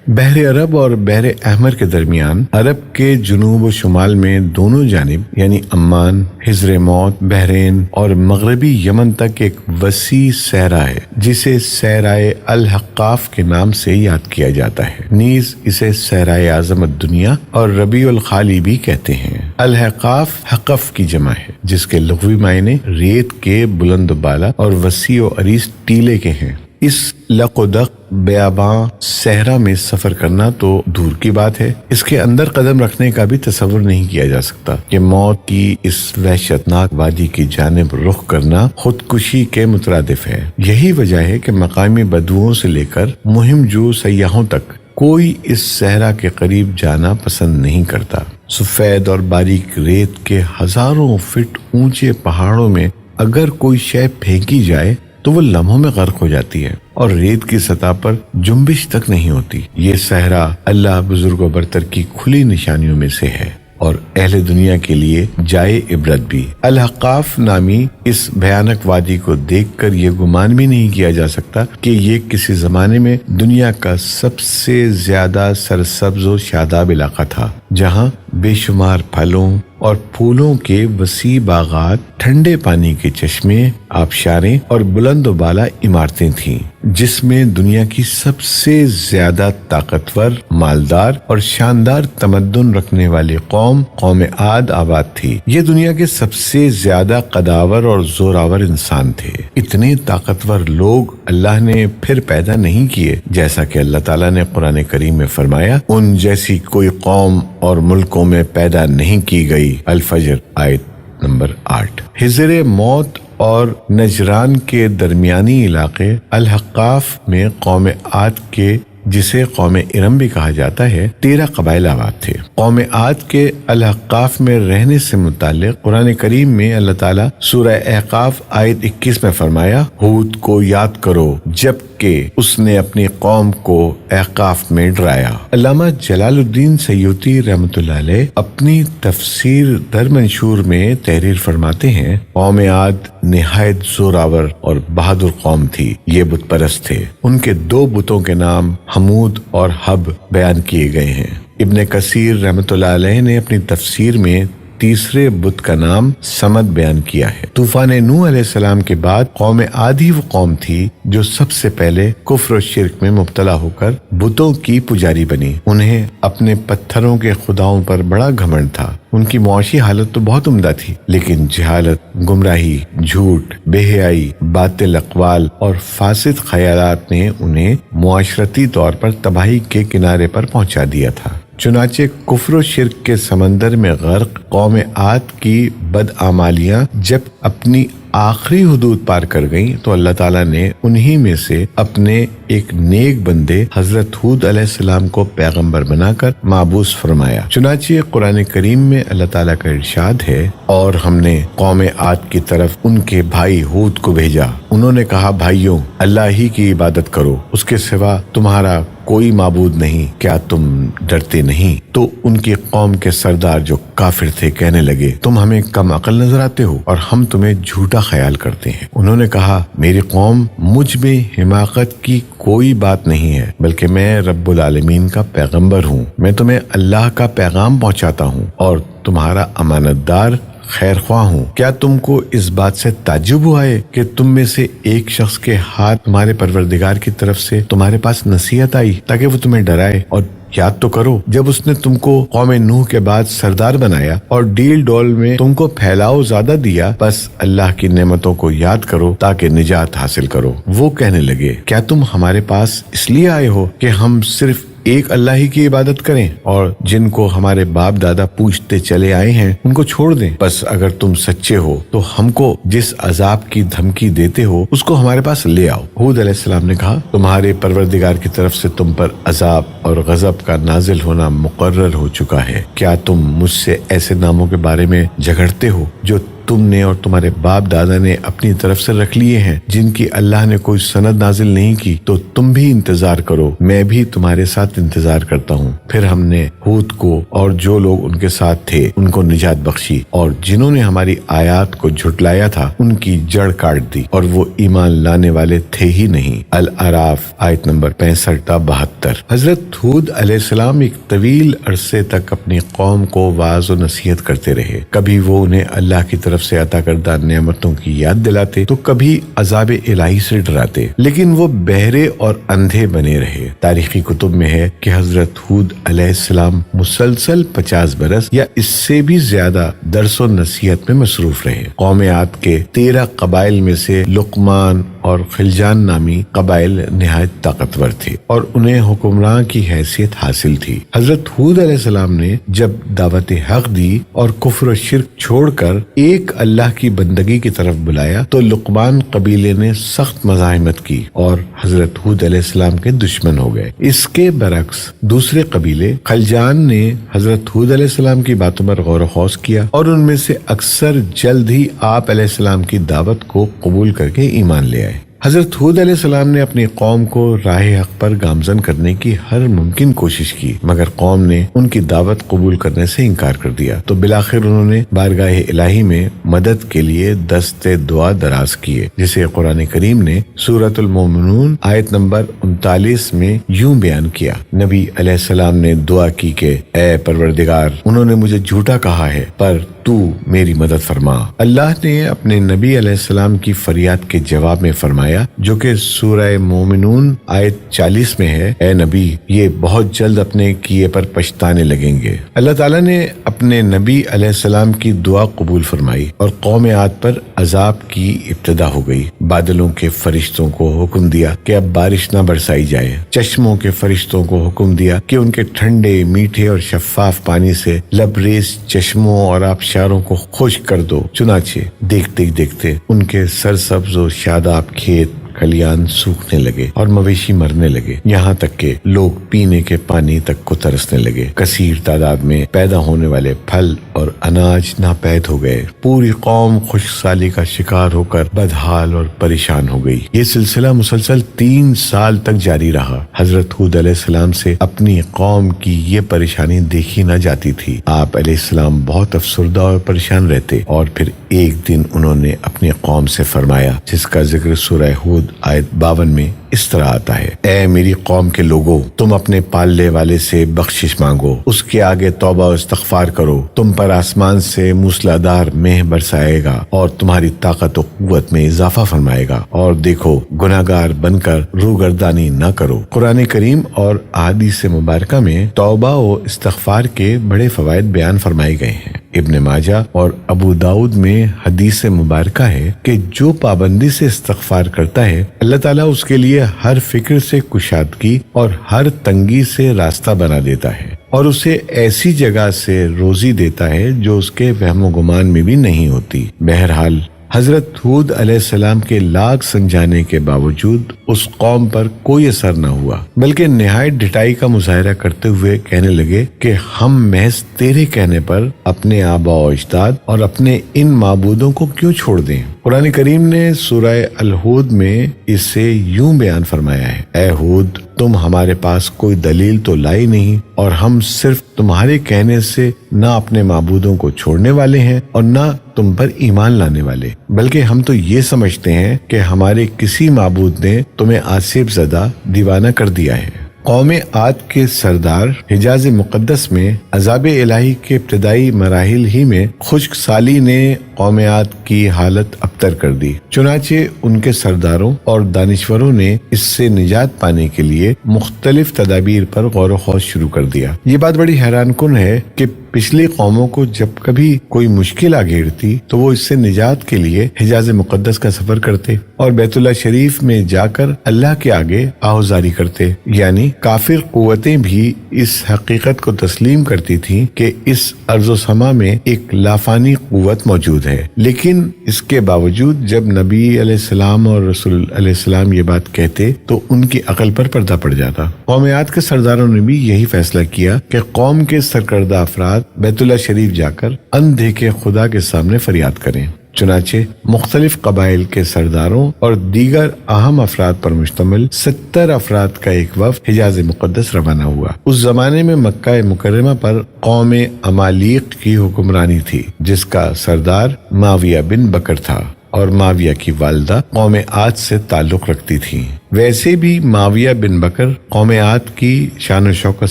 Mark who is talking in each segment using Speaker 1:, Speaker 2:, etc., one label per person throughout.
Speaker 1: بحر عرب اور بحر احمر کے درمیان عرب کے جنوب و شمال میں دونوں جانب یعنی عمان، حضر موت، بحرین اور مغربی یمن تک ایک وسیع صحرا ہے جسے صحرائے الحقاف کے نام سے یاد کیا جاتا ہے۔ نیز اسے صحرائے اعظم الدنیا اور ربیع الخالی بھی کہتے ہیں۔ الحقاف حقف کی جمع ہے جس کے لغوی معنی ریت کے بلند و بالا اور وسیع و عریض ٹیلے کے ہیں۔ اس لقدق بیاباں صحرا میں سفر کرنا تو دور کی بات ہے، اس کے اندر قدم رکھنے کا بھی تصور نہیں کیا جا سکتا کہ موت کی اس وحشتناک وادی کی جانب رخ کرنا خودکشی کے مترادف ہے۔ یہی وجہ ہے کہ مقامی بدوؤں سے لے کر مہم جو سیاحوں تک کوئی اس صحرا کے قریب جانا پسند نہیں کرتا۔ سفید اور باریک ریت کے ہزاروں فٹ اونچے پہاڑوں میں اگر کوئی شے پھینکی جائے تو وہ لمحوں میں غرق ہو جاتی ہے اور ریت کی سطح پر جنبش تک نہیں ہوتی۔ یہ صحرا اللہ بزرگ و برتر کی کھلی نشانیوں میں سے ہے اور اہل دنیا کے لیے جائے عبرت بھی۔ الحقاف نامی اس بھیانک وادی کو دیکھ کر یہ گمان بھی نہیں کیا جا سکتا کہ یہ کسی زمانے میں دنیا کا سب سے زیادہ سرسبز و شاداب علاقہ تھا، جہاں بے شمار پھلوں اور پھولوں کے وسیع باغات، ٹھنڈے پانی کے چشمے، آبشاریں اور بلند و بالا عمارتیں تھیں، جس میں دنیا کی سب سے زیادہ طاقتور، مالدار اور شاندار تمدن رکھنے والی قوم عاد آباد تھی۔ یہ دنیا کے سب سے زیادہ قداور اور زوراور انسان تھے۔ اتنے طاقتور لوگ اللہ نے پھر پیدا نہیں کیے، جیسا کہ اللہ تعالیٰ نے قرآن کریم میں فرمایا، ان جیسی کوئی قوم اور ملکوں میں پیدا نہیں کی گئی۔ الفجر آیت نمبر 8۔ حضر موت اور نجران کے درمیانی علاقے الحقاف میں قوم عاد کے، جسے قوم ارم بھی کہا جاتا ہے، 13 قبائل آباد تھے۔ قوم عاد کے الحقاف میں رہنے سے متعلق قرآن کریم میں اللہ تعالیٰ سورہ احقاف آیت 21 میں فرمایا، ہود کو یاد کرو جب کہ اس نے اپنی قوم کو احقاف میں ڈرایا۔ علامہ جلال الدین سیوطی رحمۃ اللہ علیہ اپنی تفسیر در منشور میں تحریر فرماتے ہیں، قوم عاد نہایت زوراور اور بہادر قوم تھی۔ یہ بت پرست تھے۔ ان کے 2 بتوں کے نام حمود اور حب بیان کیے گئے ہیں۔ ابن کثیر رحمۃ اللہ علیہ نے اپنی تفسیر میں تیسرے بت کا نام سمد بیان کیا ہے۔ طوفان نوح علیہ السلام کے بعد قوم عاد ہی وہ قوم تھی جو سب سے پہلے کفر و شرک میں مبتلا ہو کر بتوں کی پجاری بنی۔ انہیں اپنے پتھروں کے خداؤں پر بڑا گھمنڈ تھا۔ ان کی معاشی حالت تو بہت عمدہ تھی، لیکن جہالت، گمراہی، جھوٹ، بے حیائی، باطل اقوال اور فاسد خیالات نے انہیں معاشرتی طور پر تباہی کے کنارے پر پہنچا دیا تھا۔ چنانچہ کفر و شرک کے سمندر میں غرق قوم عاد کی بدعمالیاں جب اپنی آخری حدود پار کر گئیں تو اللہ تعالیٰ نے انہی میں سے اپنے ایک نیک بندے حضرت ہود علیہ السلام کو پیغمبر بنا کر مابعوث فرمایا۔ چنانچہ قرآن کریم میں اللہ تعالیٰ کا ارشاد ہے، اور ہم نے قوم عاد کی طرف ان کے بھائی ہود کو بھیجا۔ انہوں نے کہا، بھائیوں، اللہ ہی کی عبادت کرو، اس کے سوا تمہارا کوئی معبود نہیں، کیا تم ڈرتے نہیں؟ تو ان کی قوم کے سردار جو کافر تھے کہنے لگے، تم ہمیں کم عقل نظر آتے ہو اور ہم تمہیں جھوٹا خیال کرتے ہیں۔ انہوں نے کہا، میری قوم، مجھ میں حماقت کی کوئی بات نہیں ہے، بلکہ میں رب العالمین کا پیغمبر ہوں۔ میں تمہیں اللہ کا پیغام پہنچاتا ہوں اور تمہارا امانت دار خیر خواہ ہوں۔ کیا تم کو اس بات سے تعجب ہوا ہے کہ تم میں سے ایک شخص کے ہاتھ تمہارے پروردگار کی طرف سے تمہارے پاس نصیحت آئی تاکہ وہ تمہیں ڈرائے؟ اور یاد تو کرو جب اس نے تم کو قوم نوح کے بعد سردار بنایا اور ڈیل ڈول میں تم کو پھیلاؤ زیادہ دیا، بس اللہ کی نعمتوں کو یاد کرو تاکہ نجات حاصل کرو۔ وہ کہنے لگے، کیا تم ہمارے پاس اس لیے آئے ہو کہ ہم صرف ایک اللہ ہی کی عبادت کریں اور جن کو ہمارے باپ دادا پوچھتے چلے آئے ہیں ان کو چھوڑ دیں؟ بس اگر تم سچے ہو تو ہم کو جس عذاب کی دھمکی دیتے ہو اس کو ہمارے پاس لے آؤ۔ ہود علیہ السلام نے کہا، تمہارے پروردگار کی طرف سے تم پر عذاب اور غضب کا نازل ہونا مقرر ہو چکا ہے۔ کیا تم مجھ سے ایسے ناموں کے بارے میں جھگڑتے ہو جو تم نے اور تمہارے باپ دادا نے اپنی طرف سے رکھ لیے ہیں جن کی اللہ نے کوئی سند نازل نہیں کی، تو تم بھی انتظار کرو، میں بھی تمہارے ساتھ انتظار کرتا ہوں۔ پھر ہم نے ہود کو اور جو لوگ ان کے ساتھ تھے ان کو نجات بخشی، اور جنہوں نے ہماری آیات کو جھٹلایا تھا ان کی جڑ کاٹ دی، اور وہ ایمان لانے والے تھے ہی نہیں۔ الاعراف آیت نمبر 65 تا 72۔ حضرت ہود علیہ السلام ایک طویل عرصے تک اپنی قوم کو واعظ و نصیحت کرتے رہے۔ کبھی وہ انہیں اللہ کی طرف سے عطا کردہ نعمتوں کی یاد دلاتے تو کبھی عذاب الہی سے ڈراتے، لیکن وہ بہرے اور اندھے بنے رہے۔ تاریخی کتب میں ہے کہ حضرت ہود علیہ السلام مسلسل 50 برس یا اس سے بھی زیادہ درس و نصیحت میں مصروف رہے۔ قوم عاد کے 13 قبائل میں سے لقمان اور خلجان نامی قبائل نہایت طاقتور تھے اور انہیں حکمراں کی حیثیت حاصل تھی۔ حضرت ہود علیہ السلام نے جب دعوت حق دی اور کفر و شرک چھوڑ کر ایک اللہ کی بندگی کی طرف بلایا تو لقمان قبیلے نے سخت مزاحمت کی اور حضرت ہود علیہ السلام کے دشمن ہو گئے۔ اس کے برعکس دوسرے قبیلے خلجان نے حضرت ہود علیہ السلام کی باتوں پر غور و خوض کیا اور ان میں سے اکثر جلد ہی آپ علیہ السلام کی دعوت کو قبول کر کے ایمان لے آئے۔ حضرت ہود علیہ السلام نے اپنی قوم کو راہ حق پر گامزن کرنے کی ہر ممکن کوشش کی، مگر قوم نے ان کی دعوت قبول کرنے سے انکار کر دیا، تو بالآخر انہوں نے بارگاہ الہی میں مدد کے لیے دست دعا دراز کیے، جسے قرآن کریم نے سورۃ المومنون آیت نمبر 39 میں یوں بیان کیا۔ نبی علیہ السلام نے دعا کی کہ اے پروردگار، انہوں نے مجھے جھوٹا کہا ہے پر تو میری مدد فرما۔ اللہ نے اپنے نبی علیہ السلام کی فریاد کے جواب میں فرمایا، جو کہ سورہ مومنون آیت 40 میں ہے، اے نبی، یہ بہت جلد اپنے کیے پر پچھتانے لگیں گے۔ اللہ تعالیٰ نے اپنے نبی علیہ السلام کی دعا قبول فرمائی اور قوم عاد پر عذاب کی ابتدا ہو گئی۔ بادلوں کے فرشتوں کو حکم دیا کہ اب بارش نہ برسائی جائے، چشموں کے فرشتوں کو حکم دیا کہ ان کے ٹھنڈے، میٹھے اور شفاف پانی سے لبریز چشموں اور آبشاروں کو خشک کر دو۔ چنانچہ دیکھتے ہی دیکھتے ان کے سرسبز و شاداب کھیت کھلیان سوکھنے لگے اور مویشی مرنے لگے، یہاں تک کہ لوگ پینے کے پانی تک کو ترسنے لگے۔ کثیر تعداد میں پیدا ہونے والے پھل اور اناج ناپید ہو گئے۔ پوری قوم خشک سالی کا شکار ہو کر بدحال اور پریشان ہو گئی۔ یہ سلسلہ مسلسل 3 سال تک جاری رہا۔ حضرت ہود علیہ السلام سے اپنی قوم کی یہ پریشانی دیکھی نہ جاتی تھی۔ آپ علیہ السلام بہت افسردہ اور پریشان رہتے، اور پھر ایک دن انہوں نے اپنی قوم سے فرمایا، جس کا ذکر سورہ ہود آیت 52 میں اس طرح آتا ہے، اے میری قوم کے لوگوں، تم اپنے پالنے والے سے بخشش مانگو، اس کے آگے توبہ و استغفار کرو، تم پر آسمان سے موسلادھار مہ برسائے گا اور تمہاری طاقت و قوت میں اضافہ فرمائے گا، اور دیکھو گناہگار بن کر روگردانی نہ کرو۔ قرآن کریم اور احادیث مبارکہ میں توبہ و استغفار کے بڑے فوائد بیان فرمائے گئے ہیں۔ ابن ماجہ اور ابو داؤد میں حدیث مبارکہ ہے کہ جو پابندی سے استغفار کرتا ہے، اللہ تعالیٰ اس کے لیے ہر فکر سے کشادگی اور ہر تنگی سے راستہ بنا دیتا ہے، اور اسے ایسی جگہ سے روزی دیتا ہے جو اس کے وہم و گمان میں بھی نہیں ہوتی۔ بہرحال حضرت ہود علیہ السلام کے لاکھ سمجھانے کے باوجود اس قوم پر کوئی اثر نہ ہوا، بلکہ نہایت ڈٹائی کا مظاہرہ کرتے ہوئے کہنے لگے کہ ہم محض تیرے کہنے پر اپنے آباء و اجداد اور اپنے ان معبودوں کو کیوں چھوڑ دیں۔ قرآن کریم نے سورہ الہود میں اسے یوں بیان فرمایا ہے، اے ہود، تم ہمارے پاس کوئی دلیل تو لائی نہیں، اور ہم صرف تمہارے کہنے سے نہ اپنے معبودوں کو چھوڑنے والے ہیں اور نہ تم پر ایمان لانے والے، بلکہ ہم تو یہ سمجھتے ہیں کہ ہمارے کسی معبود نے تمہیں آصف زدہ دیوانہ کر دیا ہے۔ قوم عاد کے سردار حجاز مقدس میں عذاب الہی کے ابتدائی مراحل ہی میں خشک سالی نے قوم عاد کی حالت ابتر کر دی، چنانچہ ان کے سرداروں اور دانشوروں نے اس سے نجات پانے کے لیے مختلف تدابیر پر غور و خوض شروع کر دیا۔ یہ بات بڑی حیران کن ہے کہ پچھلی قوموں کو جب کبھی کوئی مشکل آ گھیرتی تو وہ اس سے نجات کے لیے حجاز مقدس کا سفر کرتے اور بیت اللہ شریف میں جا کر اللہ کے آگے آہوزاری کرتے، یعنی کافر قوتیں بھی اس حقیقت کو تسلیم کرتی تھیں کہ اس ارض و سما میں ایک لافانی قوت موجود ہے، لیکن اس کے باوجود جب نبی علیہ السلام اور رسول علیہ السلام یہ بات کہتے تو ان کی عقل پر پردہ پڑ جاتا۔ قوم عاد کے سرداروں نے بھی یہی فیصلہ کیا کہ قوم کے سرکردہ افراد بیت اللہ شریف جا کر اندھے کے خدا کے سامنے فریاد کریں۔ چنانچہ مختلف قبائل کے سرداروں اور دیگر اہم افراد پر مشتمل 70 افراد کا ایک وفد حجاز مقدس روانہ ہوا۔ اس زمانے میں مکہ مکرمہ پر قوم عمالیق کی حکمرانی تھی، جس کا سردار معاویہ بن بکر تھا، اور معاویہ کی والدہ قوم عاد سے تعلق رکھتی تھی۔ ویسے بھی معاویہ بن بکر قوم عاد کی شان و شوکت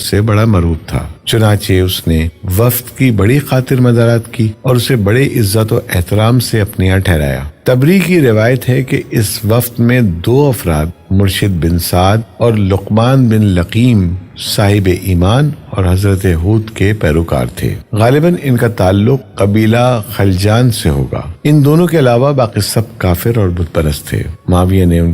Speaker 1: سے بڑا مرعوب تھا، چنانچہ اس نے وفد کی بڑی خاطر مدارات کی اور اسے بڑے عزت و احترام سے اپنے یہاں ٹھہرایا۔ تبری کی روایت ہے کہ اس وفد میں 2 افراد مرشد بن سعد اور لقمان بن لقیم صاحب ایمان اور حضرت ہود کے پیروکار تھے۔ غالباً ان کا تعلق قبیلہ خلجان سے ہوگا۔ ان دونوں کے علاوہ باقی سب کافر اور بت پرست تھے۔ معاویہ نے ان